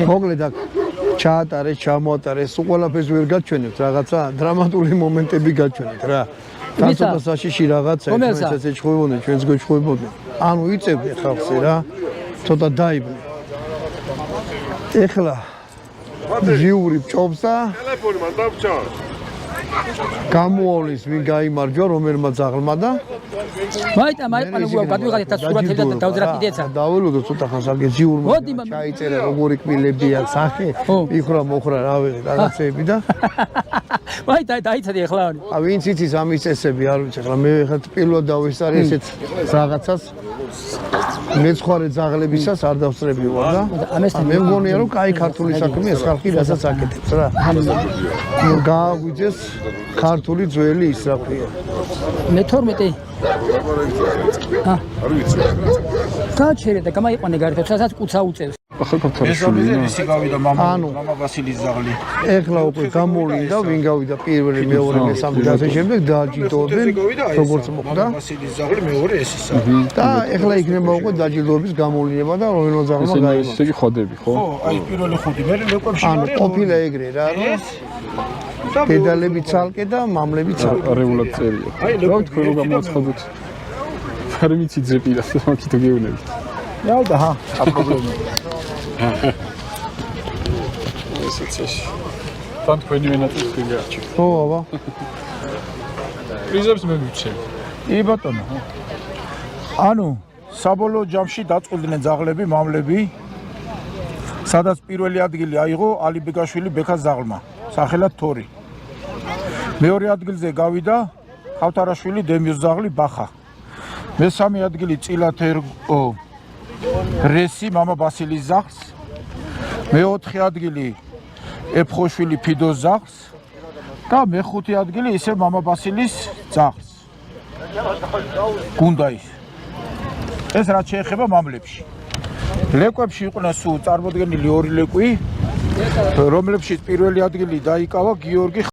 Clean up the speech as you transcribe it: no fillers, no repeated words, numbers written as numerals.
მოკლედ აქ ჩაატარეს, ჩამოატარეს, სულ ყველაფერს ვერ გაჩვენებთ, რაღაცა დრამატული მომენტები გაჩვენეთ რა. თან ცოტა საშიში რაღაცა, ჩვენც ეჩხუბოდნენ, ჩვენც გვეჩხუბოდნენ. ანუ იწევდნენ ხალხზე რა, ცოტა დაიბნე. ეხლა ჟიური ჭობს და ტელეფონი მან დავჭა. გამოავლის ვინ გაიმარჯვა რომელმაც აღლმა და მაიტა გადვიღალეთ და სურათები და დავძრა კიდეცა. დაველოდო ცოტა ხანს აგე ჟიურმა ჩაიწერა როგორი კბილებია სახე, იხრა მოხრა რა ვიღე რაღაცეები და მაიტა დაიცადე ახლა. ვინც იცის ამის წესები არ ვიცი ახლა მე ხა პირველად დავესწარი ესეთ რაღაცას მეცხვარე ძაღლებისას არ დავსწრები ვარ და მე მგონია რომ კაი ქართული საქმე ეს ხალხი რასაც აკეთებს რა. გააგვიძეს ქართული ძველი ისრაფია. მე-12 არ ვიცი. გაჩერე და გამაიყვანე გარეთ, სადაც კუცა უწევს. ისი გავიდა მამა ვასილის ზაღლი. ეხლა უკვე გამოვლინდა, ვინ გავიდა პირველი, მეორე, მესამე და ასე შემდეგ დააჯილდოებენ, როგორც მოხდა. ვასილის ზაღლი მეორე ეს ისა. და ეხლა იქნება უკვე დაჯილდოების გამოვლინება და რომელმა ზაღლმა გაიმარჯვა. ესე იგი ხოდები, ხო? ხო, აი პირველი ხუთი, მე ლეკვებში ანუ ყოფილა ეგრე რა, რომ დედალები ცალკე და მამლები ცალკე. რეულად წერია. რა თქვენ რომ გამოაცხადოთ? არ ვიცი ძეპირას, მაგითო გეუბნებით. ნაუდა ჰა, აპრობლემა. ესეც ეს. თან თქვენი მენატრიც გიარჩი. ხო, აბა. პრიზებს მე მივცემ. კი ბატონო. ანუ საბოლოო ჯამში დაწყვილდნენ ძაღლები, მამლები. სადაც პირველი ადგილი აიღო ალიბეგაშვილი ბექას ზაღლმა, სახელად თორი. მეორე ადგილზე გავიდა ხავთარაშვილი დემიოს ზაღლი ბახა. მესამე ადგილი წილათერგო რესი მამა ბასილის ზაღლს. მეოთხე ადგილი ეფხოშვილი ფიდოს ზაღლს და მეხუთე ადგილი ისე მამა ბასილის ზაღლს. გუნდაის. ეს რაც შეეხება მამლებში. ლეკვებში იყვნენ სულ წარმოდგენილი 2 ლეკვი, რომლებშიც პირველი ადგილი დაიკავა გიორგი